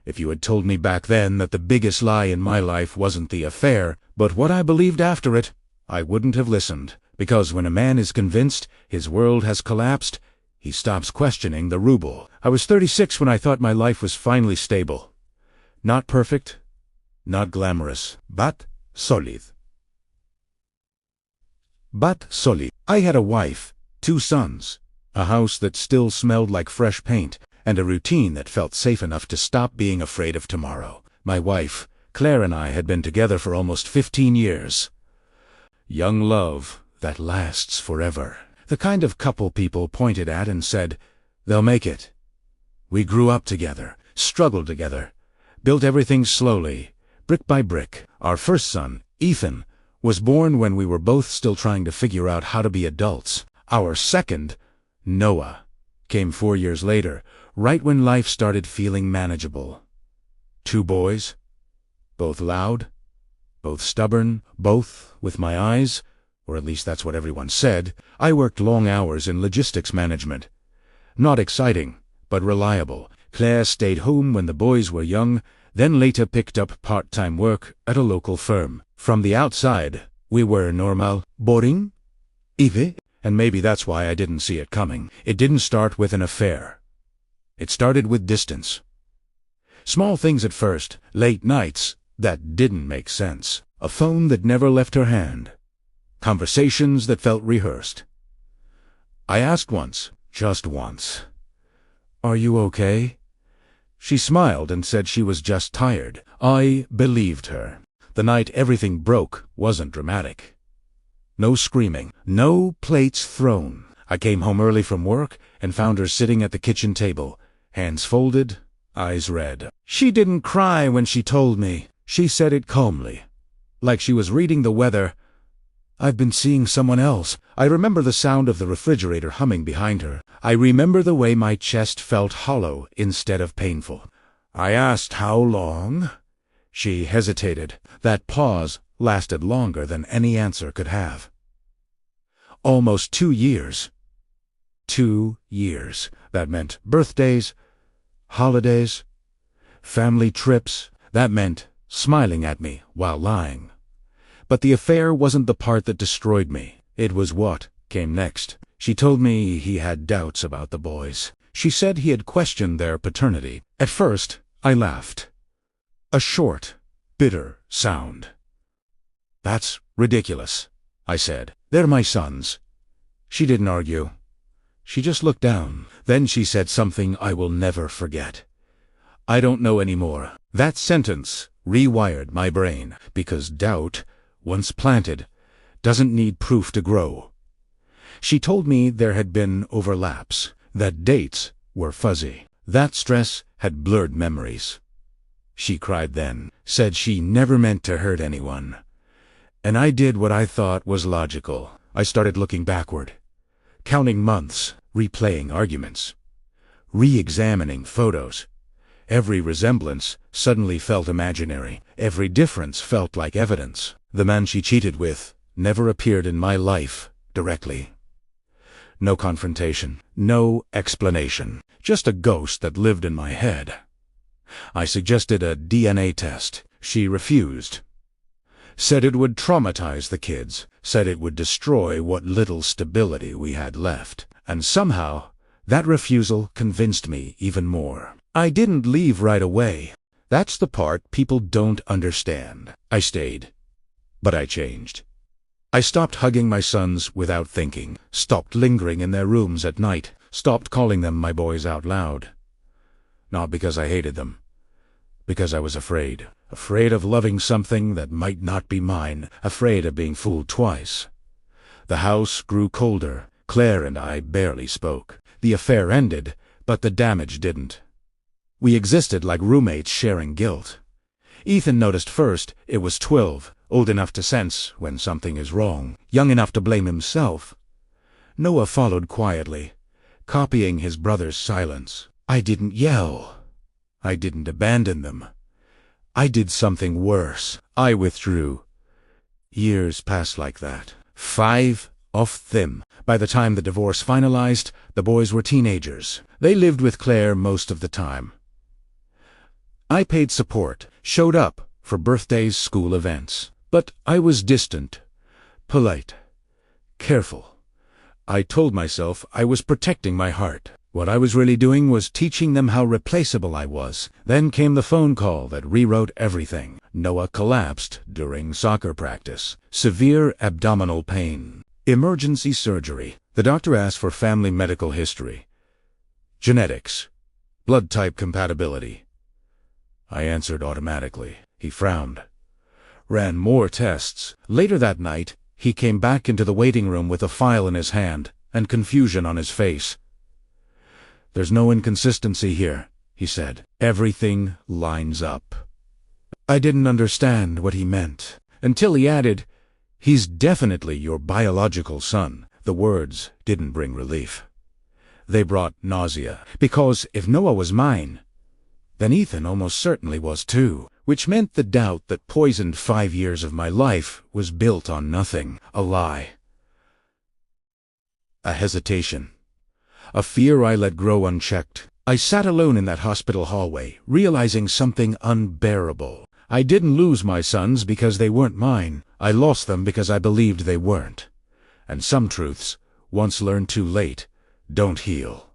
If you had told me back then that the biggest lie in my life wasn't the affair, but what I believed after it, I wouldn't have listened. Because when a man is convinced his world has collapsed, he stops questioning the ruble. I was 36 when I thought my life was finally stable. Not perfect, not glamorous, but solid. I had a wife, 2 sons, a house that still smelled like fresh paint, and a routine that felt safe enough to stop being afraid of tomorrow. My wife, Claire, and I had been together for almost 15 years. Young love that lasts forever. The kind of couple people pointed at and said, "They'll make it." We grew up together, struggled together, built everything slowly, brick by brick. Our first son, Ethan, was born when we were both still trying to figure out how to be adults. Our second, Noah, came 4 years later, right when life started feeling manageable. 2 boys, both loud, both stubborn, both with my eyes, or at least that's what everyone said. I worked long hours in logistics management. Not exciting, but reliable. Claire stayed home when the boys were young, then later picked up part-time work at a local firm. From the outside, we were normal, boring, Eve, and maybe that's why I didn't see it coming. It didn't start with an affair. It started with distance. Small things at first, late nights that didn't make sense, a phone that never left her hand, conversations that felt rehearsed. I asked once, just once, "Are you okay?" She smiled and said she was just tired. I believed her. The night everything broke wasn't dramatic. No screaming, no plates thrown. I came home early from work and found her sitting at the kitchen table, hands folded, eyes red. She didn't cry when she told me. She said it calmly, like she was reading the weather. "I've been seeing someone else." I remember the sound of the refrigerator humming behind her. I remember the way my chest felt hollow instead of painful. I asked how long. She hesitated. That pause lasted longer than any answer could have. Almost 2 years. 2 years. That meant birthdays, holidays, family trips. That meant smiling at me while lying. But the affair wasn't the part that destroyed me. It was what came next. She told me he had doubts about the boys. She said he had questioned their paternity. At first, I laughed. A short, bitter sound. "That's ridiculous," I said. "They're my sons." She didn't argue. She just looked down. Then she said something I will never forget. "I don't know anymore." That sentence rewired my brain, because doubt, once planted, doesn't need proof to grow. She told me there had been overlaps, that dates were fuzzy. That stress had blurred memories. She cried then, said she never meant to hurt anyone. And I did what I thought was logical. I started looking backward, counting months, replaying arguments, re-examining photos. Every resemblance suddenly felt imaginary. Every difference felt like evidence. The man she cheated with never appeared in my life directly. No confrontation, no explanation, just a ghost that lived in my head. I suggested a DNA test. She refused. Said it would traumatize the kids, said it would destroy what little stability we had left. And somehow, that refusal convinced me even more. I didn't leave right away. That's the part people don't understand. I stayed. But I changed. I stopped hugging my sons without thinking, stopped lingering in their rooms at night, stopped calling them my boys out loud. Not because I hated them, because I was afraid. Afraid of loving something that might not be mine, afraid of being fooled twice. The house grew colder. Claire and I barely spoke. The affair ended, but the damage didn't. We existed like roommates sharing guilt. Ethan noticed first. It was 12, old enough to sense when something is wrong, young enough to blame himself. Noah followed quietly, copying his brother's silence. I didn't yell. I didn't abandon them. I did something worse. I withdrew. Years passed like that. 5 of them. By the time the divorce finalized, the boys were teenagers. They lived with Claire most of the time. I paid support, showed up for birthdays, school events. But I was distant, polite, careful. I told myself I was protecting my heart. What I was really doing was teaching them how replaceable I was. Then came the phone call that rewrote everything. Noah collapsed during soccer practice. Severe abdominal pain. Emergency surgery. The doctor asked for family medical history. Genetics. Blood type compatibility. I answered automatically. He frowned. Ran more tests. Later that night, he came back into the waiting room with a file in his hand and confusion on his face. "There's no inconsistency here," he said. "Everything lines up." I didn't understand what he meant until he added, "He's definitely your biological son." The words didn't bring relief. They brought nausea, because if Noah was mine, then Ethan almost certainly was too, which meant the doubt that poisoned 5 years of my life was built on nothing, a lie. A hesitation. A fear I let grow unchecked. I sat alone in that hospital hallway, realizing something unbearable. I didn't lose my sons because they weren't mine. I lost them because I believed they weren't. And some truths, once learned too late, don't heal.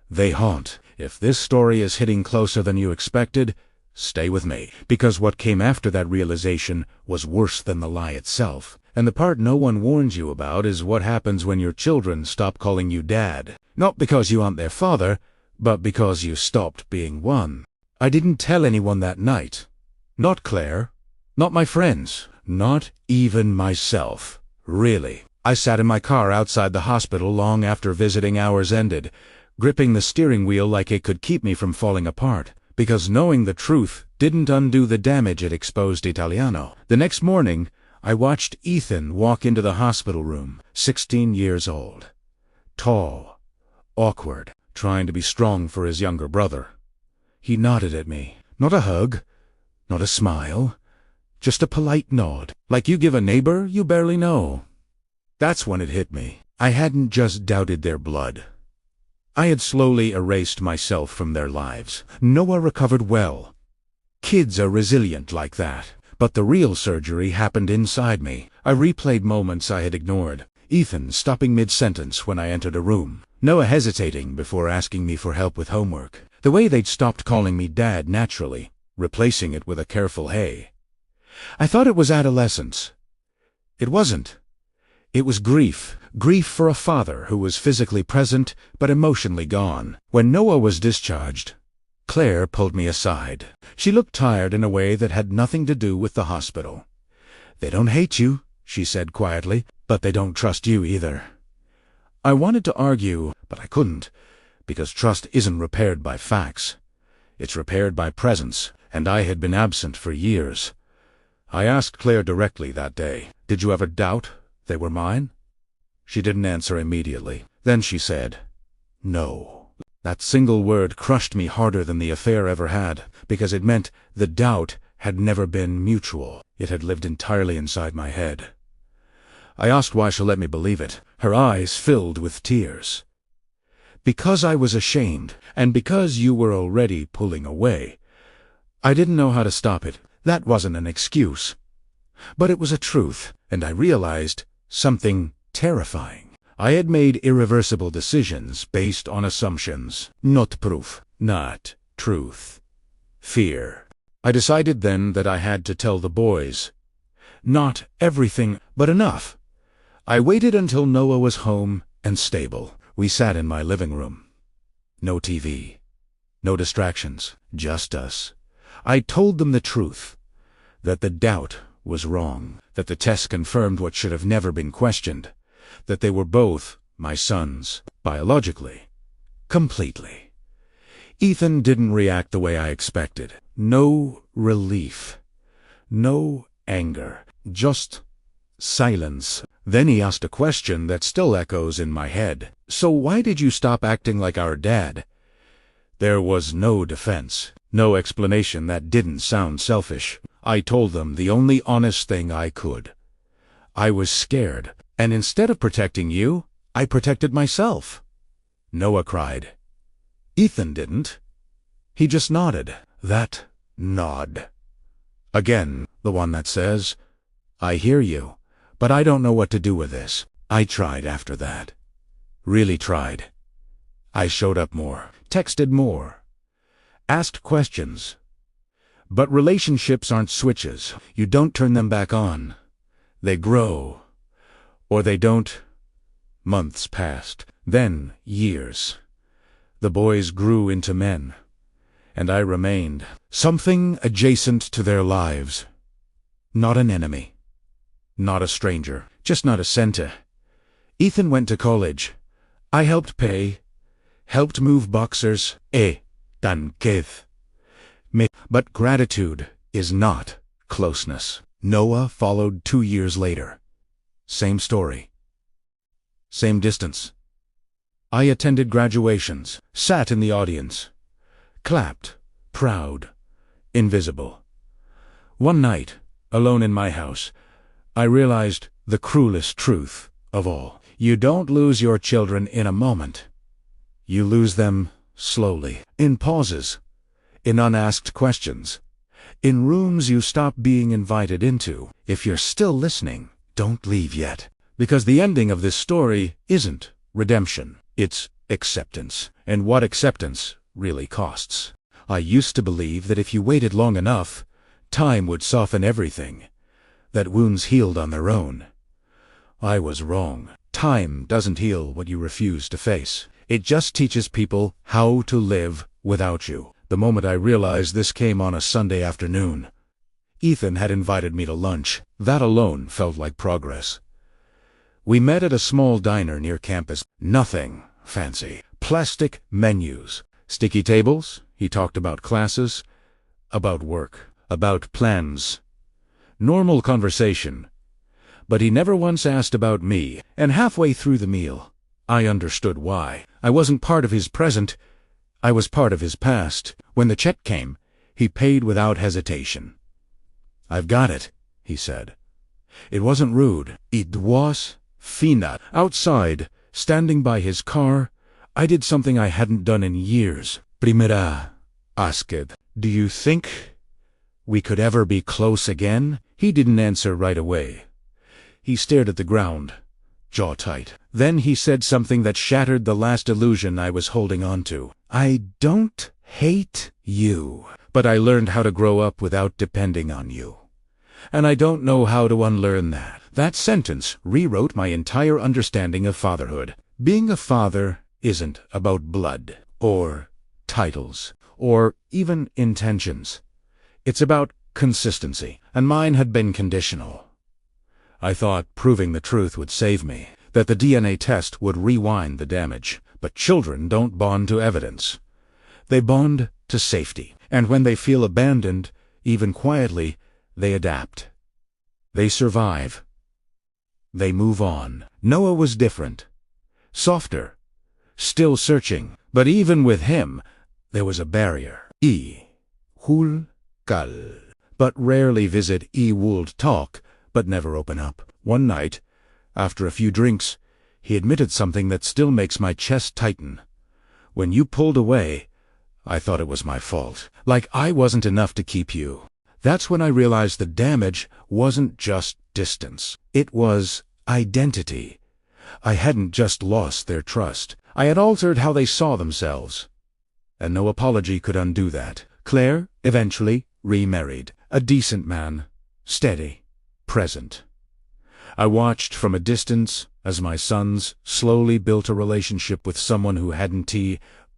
They haunt. If this story is hitting closer than you expected, stay with me, because what came after that realization was worse than the lie itself. And the part no one warns you about is what happens when your children stop calling you dad. Not because you aren't their father, but because you stopped being one. I didn't tell anyone that night. Not Claire. Not my friends. Not even myself. Really. I sat in my car outside the hospital long after visiting hours ended, gripping the steering wheel like it could keep me from falling apart. Because knowing the truth didn't undo the damage it exposed Italiano. The next morning, I watched Ethan walk into the hospital room, 16 years old. Tall, awkward, trying to be strong for his younger brother. He nodded at me. Not a hug, not a smile, just a polite nod, like you give a neighbor you barely know. That's when it hit me. I hadn't just doubted their blood. I had slowly erased myself from their lives. Noah recovered well. Kids are resilient like that. But the real surgery happened inside me. I replayed moments I had ignored. Ethan stopping mid-sentence when I entered a room. Noah hesitating before asking me for help with homework. The way they'd stopped calling me dad naturally, replacing it with a careful hey. I thought it was adolescence. It wasn't. It was grief. Grief for a father who was physically present but emotionally gone. When Noah was discharged, Claire pulled me aside. She looked tired in a way that had nothing to do with the hospital. "They don't hate you," she said quietly, "but they don't trust you either." I wanted to argue, but I couldn't, because trust isn't repaired by facts. It's repaired by presence, and I had been absent for years. I asked Claire directly that day, "Did you ever doubt they were mine?" She didn't answer immediately. Then she said, "No." That single word crushed me harder than the affair ever had, because it meant the doubt had never been mutual. It had lived entirely inside my head. I asked why she let me believe it. Her eyes filled with tears. "Because I was ashamed, and because you were already pulling away. I didn't know how to stop it. That wasn't an excuse. But it was a truth, and I realized something terrifying. I had made irreversible decisions based on assumptions, not proof, not truth. Fear. I decided then that I had to tell the boys. Not everything, but enough. I waited until Noah was home and stable. We sat in my living room. No TV. No distractions. Just us. I told them the truth. That the doubt was wrong. That the test confirmed what should have never been questioned. That they were both my sons, biologically, completely. Ethan didn't react the way I expected. No relief. No anger. Just silence. Then he asked a question that still echoes in my head. "So why did you stop acting like our dad?" There was no defense. No explanation that didn't sound selfish. I told them the only honest thing I could. I was scared. And instead of protecting you, I protected myself. Noah cried. Ethan didn't. He just nodded. That nod. Again, the one that says, I hear you, but I don't know what to do with this. I tried after that. Really tried. I showed up more, texted more, asked questions. But relationships aren't switches. You don't turn them back on. They grow. Or they don't. Months passed, then years. The boys grew into men, and I remained something adjacent to their lives. Not an enemy. Not a stranger. Just not a center. Ethan went to college. I helped pay. Helped move boxers. Tanquez. But gratitude is not closeness. Noah followed 2 years later. Same story. Same distance. I attended graduations, sat in the audience, clapped, proud, invisible. One night, alone in my house, I realized the cruelest truth of all. You don't lose your children in a moment. You lose them slowly, in pauses, in unasked questions, in rooms you stop being invited into. If you're still listening, don't leave yet. Because the ending of this story isn't redemption. It's acceptance. And what acceptance really costs. I used to believe that if you waited long enough, time would soften everything, that wounds healed on their own. I was wrong. Time doesn't heal what you refuse to face. It just teaches people how to live without you. The moment I realized this came on a Sunday afternoon. Ethan had invited me to lunch. That alone felt like progress. We met at a small diner near campus. Nothing fancy. Plastic menus. Sticky tables. He talked about classes, about work, about plans. Normal conversation. But he never once asked about me, and halfway through the meal, I understood why. I wasn't part of his present. I was part of his past. When the check came, he paid without hesitation. I've got it, he said. It wasn't rude. It was fina. Outside, standing by his car, I did something I hadn't done in years. Primera, asked, do you think we could ever be close again? He didn't answer right away. He stared at the ground, jaw tight. Then he said something that shattered the last illusion I was holding on to. I don't hate you, but I learned how to grow up without depending on you. And I don't know how to unlearn that. That sentence rewrote my entire understanding of fatherhood. Being a father isn't about blood, or titles, or even intentions. It's about consistency, and mine had been conditional. I thought proving the truth would save me, that the DNA test would rewind the damage. But children don't bond to evidence. They bond to safety. And when they feel abandoned, even quietly, they adapt. They survive. They move on. Noah was different. Softer. Still searching. But even with him, there was a barrier. Hul kal. But rarely visit would talk, but never open up. One night, after a few drinks, he admitted something that still makes my chest tighten. When you pulled away, I thought it was my fault. Like I wasn't enough to keep you. That's when I realized the damage wasn't just distance. It was identity. I hadn't just lost their trust. I had altered how they saw themselves. And no apology could undo that. Claire eventually remarried. A decent man. Steady. Present. I watched from a distance as my sons slowly built a relationship with someone who hadn't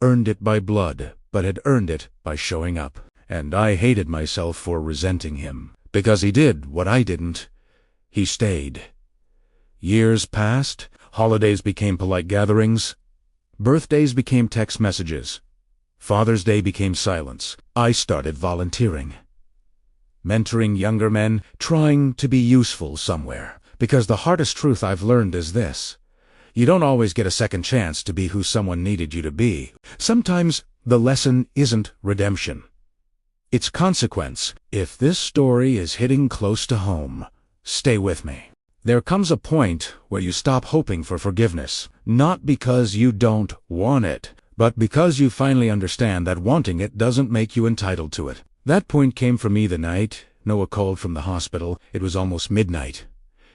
earned it by blood, but had earned it by showing up. And I hated myself for resenting him. Because he did what I didn't. He stayed. Years passed. Holidays became polite gatherings. Birthdays became text messages. Father's Day became silence. I started volunteering. Mentoring younger men, trying to be useful somewhere. Because the hardest truth I've learned is this. You don't always get a second chance to be who someone needed you to be. Sometimes the lesson isn't redemption. It's consequence. If this story is hitting close to home, stay with me. There comes a point where you stop hoping for forgiveness, not because you don't want it, but because you finally understand that wanting it doesn't make you entitled to it. That point came for me the night Noah called from the hospital. It was almost midnight.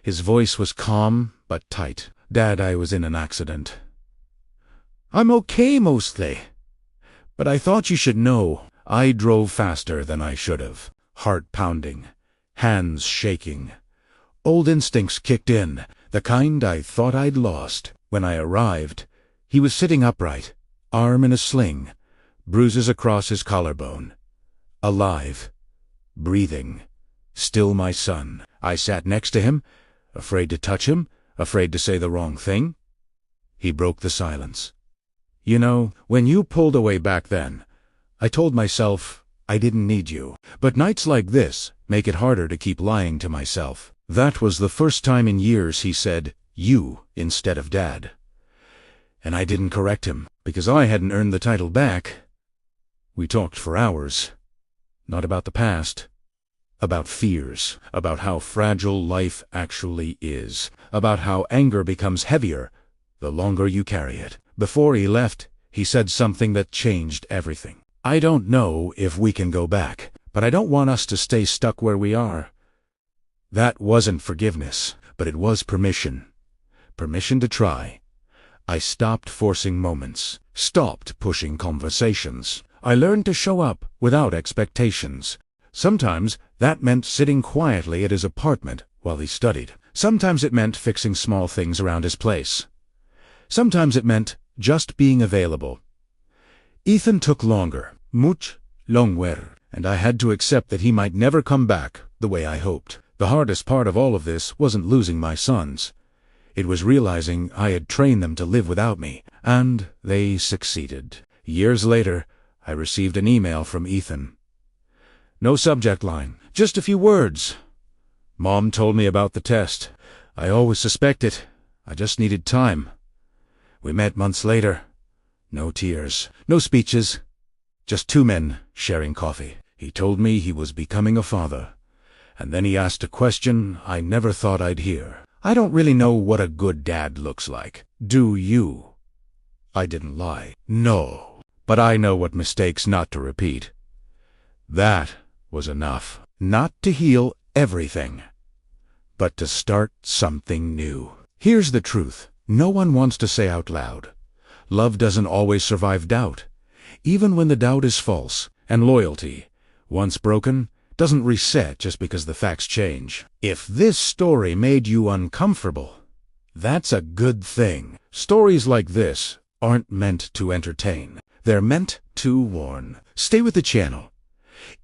His voice was calm but tight. "Dad, I was in an accident." "I'm okay mostly. But I thought you should know. I drove faster than I should have. Heart pounding. Hands shaking. Old instincts kicked in, the kind I thought I'd lost. When I arrived, he was sitting upright, arm in a sling, bruises across his collarbone. Alive. Breathing. Still my son. I sat next to him, afraid to touch him, afraid to say the wrong thing. He broke the silence. "You know, when you pulled away back then, I told myself I didn't need you. But nights like this make it harder to keep lying to myself." That was the first time in years he said "you" instead of "Dad." And I didn't correct him, because I hadn't earned the title back. We talked for hours. Not about the past. About fears. About how fragile life actually is. About how anger becomes heavier the longer you carry it. Before he left, he said something that changed everything. "I don't know if we can go back, but I don't want us to stay stuck where we are." That wasn't forgiveness, but it was permission. Permission to try. I stopped forcing moments, stopped pushing conversations. I learned to show up without expectations. Sometimes that meant sitting quietly at his apartment while he studied. Sometimes it meant fixing small things around his place. Sometimes it meant just being available. Ethan took longer, much longer, and I had to accept that he might never come back the way I hoped. The hardest part of all of this wasn't losing my sons. It was realizing I had trained them to live without me, and they succeeded. Years later, I received an email from Ethan. No subject line, just a few words. "Mom told me about the test. I always suspected. I just needed time." We met months later. No tears, no speeches, just two men sharing coffee. He told me he was becoming a father. And then he asked a question I never thought I'd hear. "I don't really know what a good dad looks like. Do you?" I didn't lie. "No. But I know what mistakes not to repeat." That was enough. Not to heal everything, but to start something new. Here's the truth. No one wants to say out loud. Love doesn't always survive doubt, even when the doubt is false. And loyalty, once broken, doesn't reset just because the facts change. If this story made you uncomfortable, that's a good thing. Stories like this aren't meant to entertain. They're meant to warn. Stay with the channel.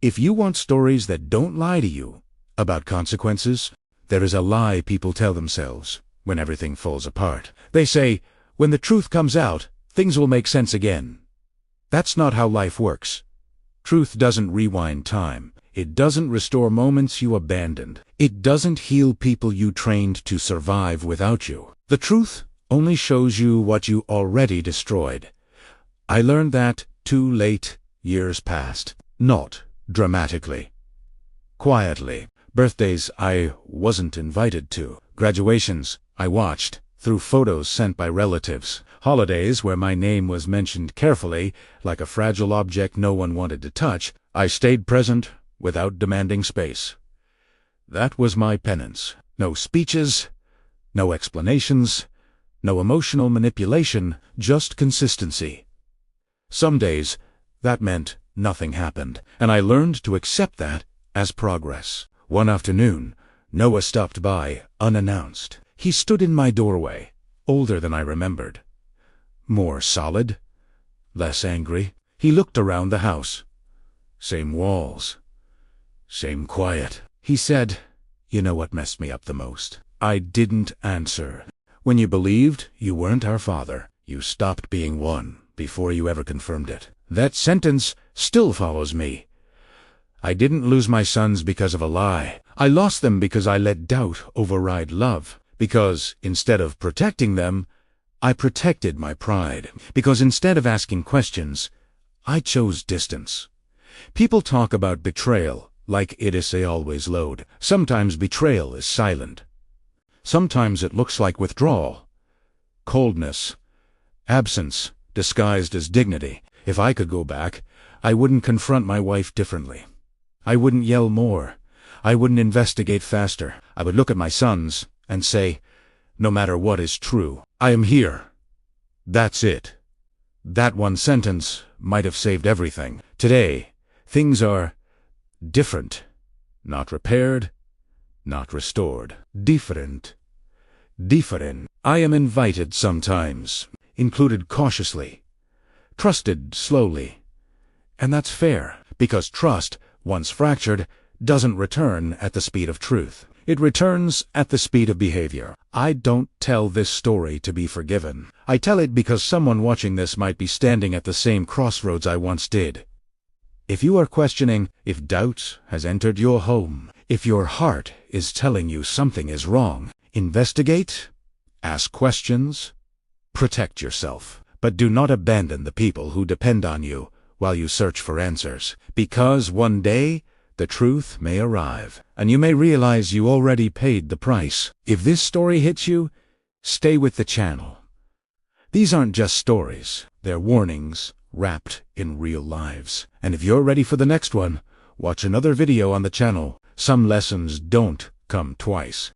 If you want stories that don't lie to you about consequences, there is a lie people tell themselves when everything falls apart. They say, when the truth comes out, things will make sense again. That's not how life works. Truth doesn't rewind time. It doesn't restore moments you abandoned. It doesn't heal people you trained to survive without you. The truth only shows you what you already destroyed. I learned that too late. Years passed. Not dramatically. Quietly. Birthdays I wasn't invited to. Graduations I watched through photos sent by relatives. Holidays where my name was mentioned carefully, like a fragile object no one wanted to touch. I stayed present without demanding space. That was my penance. No speeches, no explanations, no emotional manipulation, just consistency. Some days, that meant nothing happened, and I learned to accept that as progress. One afternoon, Noah stopped by, unannounced. He stood in my doorway, older than I remembered. More solid, less angry. He looked around the house. Same walls. Same quiet. He said, "You know what messed me up the most?" I didn't answer. "When you believed you weren't our father, you stopped being one before you ever confirmed it." That sentence still follows me. I didn't lose my sons because of a lie. I lost them because I let doubt override love. Because instead of protecting them, I protected my pride. Because instead of asking questions, I chose distance. People talk about betrayal like it is a always load. Sometimes betrayal is silent. Sometimes it looks like withdrawal, coldness, absence disguised as dignity. If I could go back, I wouldn't confront my wife differently. I wouldn't yell more. I wouldn't investigate faster. I would look at my sons and say, no matter what is true, I am here. That's it. That one sentence might have saved everything. Today, things are different. Not repaired, not restored. Different. Different. I am invited sometimes, included cautiously, trusted slowly. And that's fair, because trust, once fractured, doesn't return at the speed of truth. It returns at the speed of behavior. I don't tell this story to be forgiven. I tell it because someone watching this might be standing at the same crossroads I once did. If you are questioning, if doubt has entered your home, if your heart is telling you something is wrong, investigate, ask questions, protect yourself. But do not abandon the people who depend on you while you search for answers, because one day the truth may arrive, and you may realize you already paid the price. If this story hits you, stay with the channel. These aren't just stories, they're warnings wrapped in real lives. And if you're ready for the next one, watch another video on the channel. Some lessons don't come twice.